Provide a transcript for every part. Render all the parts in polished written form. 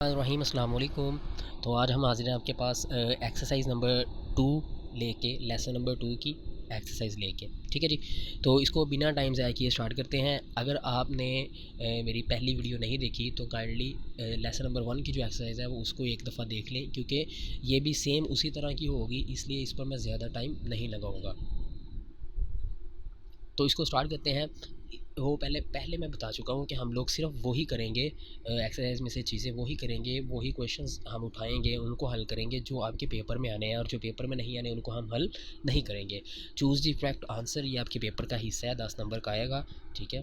रहीम अस्सलाम वालेकुम। तो आज हम हाजिर हैं आपके पास एक्सरसाइज नंबर 2 लेके, लेसन नंबर 2 की एक्सरसाइज लेके। ठीक है जी। तो इसको बिना टाइम ज़ाया किए स्टार्ट करते हैं। अगर आपने मेरी पहली वीडियो नहीं देखी तो काइंडली लेसन नंबर 1 की जो एक्सरसाइज है वो उसको एक दफ़ा देख लें, क्योंकि ये भी सेम उसी तरह की होगी, इसलिए इस पर मैं ज़्यादा टाइम नहीं लगाऊंगा। तो इसको स्टार्ट करते हैं। वो पहले पहले मैं बता चुका हूँ कि हम लोग सिर्फ वही करेंगे, एक्सरसाइज में से चीज़ें वही करेंगे, वही क्वेश्चंस हम उठाएंगे, उनको हल करेंगे जो आपके पेपर में आने हैं, और जो पेपर में नहीं आने उनको हम हल नहीं करेंगे। चूज़ दी करेक्ट आंसर, ये आपके पेपर का हिस्सा है, 10 नंबर का आएगा। ठीक है।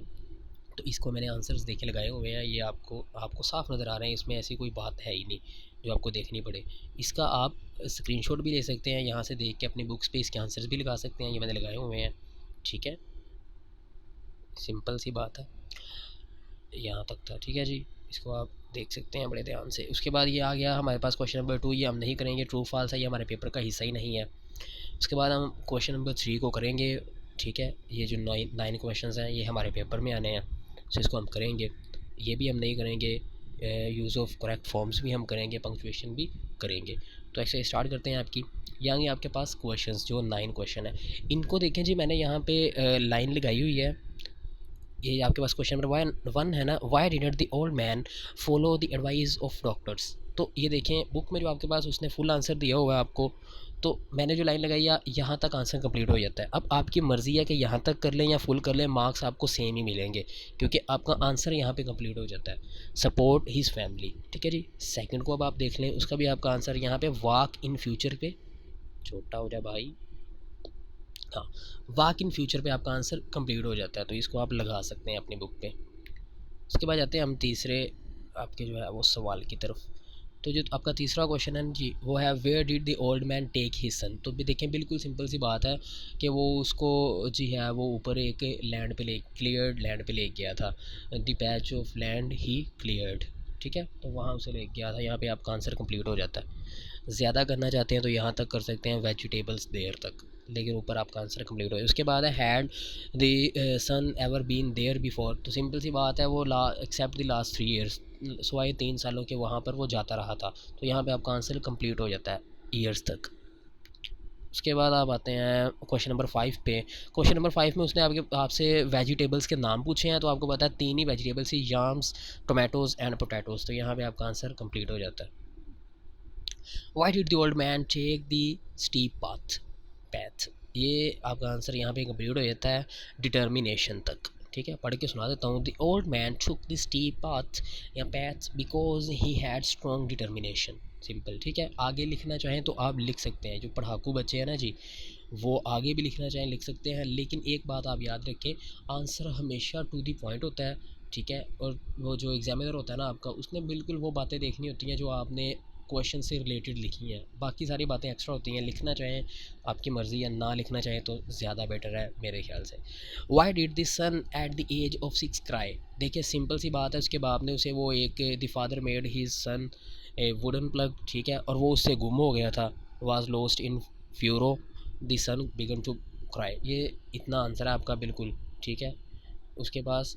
तो इसको मैंने आंसर्स देखे लगाए हुए हैं, ये आपको आपको साफ नज़र आ रहे हैं, इसमें ऐसी कोई बात है ही नहीं जो आपको देखनी पड़े। इसका आप स्क्रीनशॉट भी ले सकते हैं, यहाँ से देख के अपनी बुक्स पे इसके आंसर्स भी लगा सकते हैं, ये मैंने लगाए हुए हैं। ठीक है, सिंपल सी बात है, यहाँ तक था। ठीक है जी, इसको आप देख सकते हैं बड़े ध्यान से। उसके बाद ये आ गया हमारे पास क्वेश्चन नंबर 2, ये हम नहीं करेंगे, ट्रू फॉल्स है, ये हमारे पेपर का हिस्सा ही नहीं है। उसके बाद हम क्वेश्चन नंबर 3 को करेंगे। ठीक है, ये जो 9 क्वेश्चन हैं ये हमारे पेपर में आने हैं, तो इसको हम करेंगे। ये भी हम नहीं करेंगे, यूज़ ऑफ करेक्ट फॉर्म्स भी हम करेंगे, पंक्चुएशन भी करेंगे। तो ऐसे स्टार्ट करते हैं आपकी। यहाँ आपके पास क्वेश्चंस जो 9 क्वेश्चन है, इनको देखें जी, मैंने यहाँ पे लाइन लगाई हुई है। ये आपके पास क्वेश्चन नंबर 1 है ना, Y didn't the old man follow the advice of doctors. तो ये देखें बुक में जो आपके पास उसने फुल आंसर दिया हुआ है आपको, तो मैंने जो लाइन लगाई है यहाँ तक आंसर कंप्लीट हो जाता है। अब आपकी मर्ज़ी है कि यहाँ तक कर लें या फुल कर लें, मार्क्स आपको सेम ही मिलेंगे, क्योंकि आपका आंसर यहाँ पे कंप्लीट हो जाता है। Support his family. ठीक है जी। सेकंड को अब आप देख लें, उसका भी आपका आंसर यहाँ पे वॉक इन फ्यूचर पे, छोटा हो जा भाई, हाँ, वॉक इन फ्यूचर पे आपका आंसर कंप्लीट हो जाता है, तो इसको आप लगा सकते हैं अपनी बुक पे। उसके बाद जाते हैं हम तीसरे आपके जो है वो सवाल की तरफ। तो जो आपका तीसरा क्वेश्चन है जी, वो है where did the old man take his son. तो भी देखें बिल्कुल सिंपल सी बात है कि वो उसको जी है वो ऊपर एक लैंड पे ले, क्लियर्ड लैंड पे ले गया था। The patch of land he cleared. ठीक है, तो वहाँ उसे ले गया था, यहाँ पे आपका आंसर कंप्लीट हो जाता है। ज़्यादा करना चाहते हैं तो यहाँ तक कर सकते हैं, वेजिटेबल्स देयर तक, लेकिन ऊपर आपका आंसर कंप्लीट हो। उसके बाद है had the son ever been there before. तो सिंपल सी बात है, वो एक्सेप्ट द लास्ट 3 ईयर्स, सिवाय 3 सालों के वहाँ पर वो जाता रहा था, तो यहाँ पे आपका आंसर कंप्लीट हो जाता है, ईयर्स तक। उसके बाद आप आते हैं क्वेश्चन नंबर 5 पे। क्वेश्चन नंबर 5 में उसने आपसे वेजिटेबल्स के नाम पूछे हैं, तो आपको पता है 3 ही वेजिटेबल्स ही, याम्स, टोमेटोज़ एंड पोटैटोज़, तो यहाँ पे आपका आंसर कंप्लीट हो जाता है। Why did the old man take the steep path, ये आपका आंसर यहाँ पे कंप्लीट हो जाता है डिटर्मिनेशन तक। ठीक है, पढ़ के सुना देता हूँ। The old man took the steep path या path because he had strong determination. Simple. ठीक है, आगे लिखना चाहें तो आप लिख सकते हैं, जो पढ़ाकू बच्चे हैं ना जी, वो आगे भी लिखना चाहें लिख सकते हैं, लेकिन एक बात आप याद रखें, आंसर हमेशा टू दी पॉइंट होता है। ठीक है, और वो जो एग्जामिनर होता है ना आपका, उसने बिल्कुल वो बातें देखनी होती हैं जो आपने क्वेश्चन से रिलेटेड लिखी हैं, बाकी सारी बातें एक्स्ट्रा होती हैं। लिखना चाहें आपकी मर्ज़ी, या ना लिखना चाहें तो ज़्यादा बेटर है मेरे ख्याल से। Why did the son at the age of 6 cry. देखिए सिंपल सी बात है, उसके बाप ने उसे वो एक, the father made his son a wooden plug. ठीक है, और वो उससे गुम हो गया था, was lost in furrow, the son began to cry. ये इतना आंसर है आपका बिल्कुल। ठीक है, उसके पास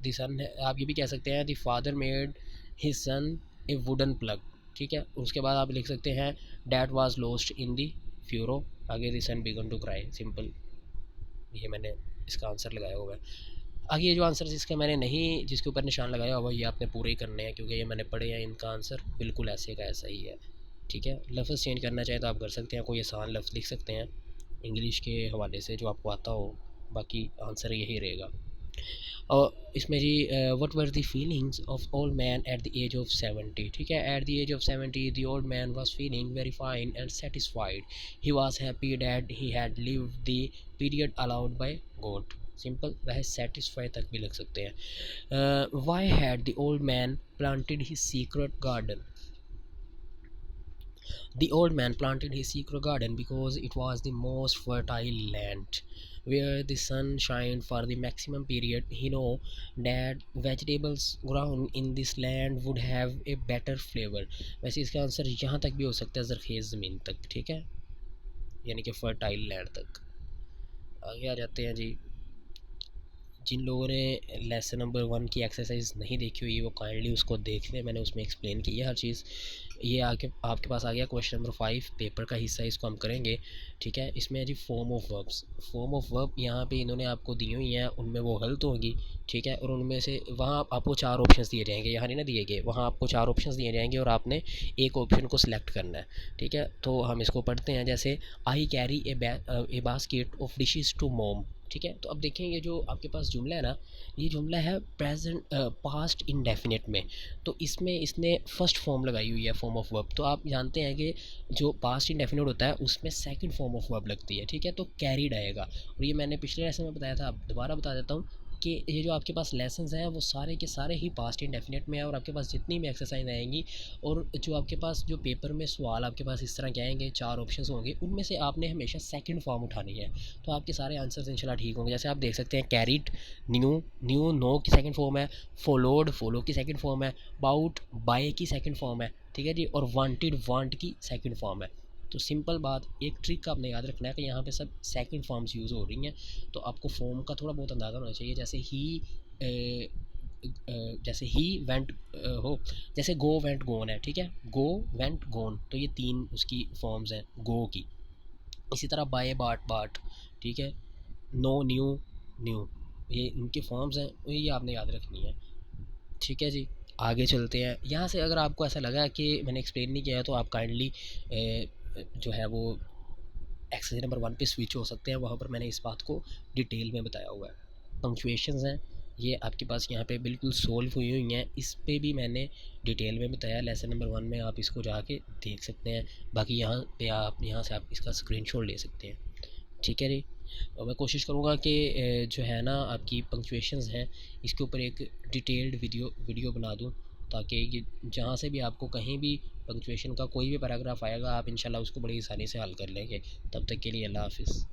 द सन है, आप ये भी कह सकते हैं the father made his son a wooden plug. ठीक है, उसके बाद आप लिख सकते हैं that was lost in the furrow, आगे the son began to cry. Simple, ये मैंने इसका आंसर लगाया हुआ है। आगे ये जो आंसर जिसके मैंने नहीं, जिसके ऊपर निशान लगाया हुआ, ये आपने पूरे ही करने हैं, क्योंकि ये मैंने पढ़े हैं, इनका आंसर बिल्कुल ऐसे का ऐसा ही है। ठीक है, लफ्ज़ चेंज करना चाहे तो आप कर सकते हैं, कोई आसान लफ्ज़ लिख सकते हैं इंग्लिश के हवाले से जो आपको आता हो, बाकी आंसर यही रहेगा। और इसमें जी what were the feelings of old man at the age of 70। ठीक है, at the age of 70 the old man was feeling very fine and satisfied, he was happy that he had lived the period allowed by God. Simple, वह satisfy तक भी लग सकते हैं। Why had the old man planted his secret garden. The old man planted his secret garden because it was the most fertile land where the sun shined for the maximum period. He knew that vegetables grown in this land would have a better flavor. वैसे इसका answer यहाँ तक भी हो सकता है, ज़रखेज़ ज़मीन तक। ठीक है, यानी कि फर्टाइल लैंड तक। आगे आ जाते हैं जी, जिन लोगों ने लेसन नंबर 1 की एक्सरसाइज नहीं देखी हुई वो काइंडली उसको देख लें, मैंने उसमें एक्सप्लेन की है हर चीज़। ये आके आपके पास आ गया क्वेश्चन नंबर 5, पेपर का हिस्सा इसको हम करेंगे, ठीक है। इसमें है जी form of verbs. Form of verb यहाँ पे इन्होंने आपको दी हुई हैं, उनमें वो गलत होंगी, ठीक है। और उनमें से वहाँ आपको 4 ऑप्शंस दिए जाएंगे, यहाँ नहीं ना दिए गए, वहाँ आपको 4 ऑप्शंस दिए जाएंगे और आपने एक ऑप्शन को सिलेक्ट करना है, ठीक है। तो हम इसको पढ़ते हैं। जैसे I carry a basket of dishes to mom, ठीक है। तो अब देखें ये जो आपके पास जुमला है ना, ये जुमला है प्रेजेंट पास्ट इंडेफिनिट में। तो इसमें इसने फर्स्ट फॉर्म लगाई हुई है फॉर्म ऑफ वर्ब। तो आप जानते हैं कि जो पास्ट इंडेफिनिट होता है उसमें सेकंड फॉर्म ऑफ वर्ब लगती है, ठीक है। तो कैरीड आएगा। और ये मैंने पिछले लेसन में बताया था, अब दोबारा बता देता हूँ कि ये जो आपके पास लेसन्स हैं वो सारे के सारे ही पास्ट इंडेफिनिट में है। और आपके पास जितनी भी एक्सरसाइज आएंगी और जो आपके पास जो पेपर में सवाल आपके पास इस तरह के आएंगे, 4 ऑप्शंस होंगे, उनमें से आपने हमेशा सेकंड फॉर्म उठानी है। तो आपके सारे आंसर्स इंशाल्लाह ठीक होंगे। जैसे आप देख सकते हैं कैरीड न्यू, न्यू नो की सेकंड फॉर्म है, फॉलोड फॉलो की सेकंड फॉर्म है, बाउट बाय की सेकंड फॉर्म है, ठीक है जी। और वांटेड वांट की सेकंड फॉर्म है। तो सिंपल बात, एक ट्रिक आपने याद रखना है कि यहाँ पे सब सेकंड फॉर्म्स यूज़ हो रही हैं। तो आपको फॉर्म का थोड़ा बहुत अंदाज़ा होना चाहिए। जैसे जैसे ही वेंट हो, जैसे गो वेंट गोन है, ठीक है। गो वेंट गोन, तो ये 3 उसकी फॉर्म्स हैं गो की। इसी तरह बाय बाट बाट, ठीक है। नो न्यू न्यू, ये इनके फॉर्म्स हैं, ये आपने याद रखनी है, ठीक है जी। आगे चलते हैं। यहाँ से अगर आपको ऐसा लगा कि मैंने एक्सप्लेन नहीं किया है तो आप काइंडली जो है वो एक्सरसाइज नंबर 1 पे स्विच हो सकते हैं, वहाँ पर मैंने इस बात को डिटेल में बताया हुआ है। पंक्चुएशंस हैं ये आपके पास यहाँ पे बिल्कुल सोल्व हुई हुई हैं, इस पे भी मैंने डिटेल में बताया लेसन नंबर 1 में, आप इसको जाके देख सकते हैं। बाकी यहाँ पे आप यहाँ से आप इसका स्क्रीनशॉट ले सकते हैं, ठीक है जी। और मैं कोशिश करूँगा कि जो है ना आपकी पंक्चुएशंस हैं इसके ऊपर एक डिटेल्ड वीडियो बना दूँ, ताकि ये जहाँ से भी आपको कहीं भी पंक्चुएशन का कोई भी पैराग्राफ आएगा आप इंशाल्लाह उसको बड़ी आसानी से हल कर लेंगे। तब तक के लिए अल्लाह हाफ़िज़।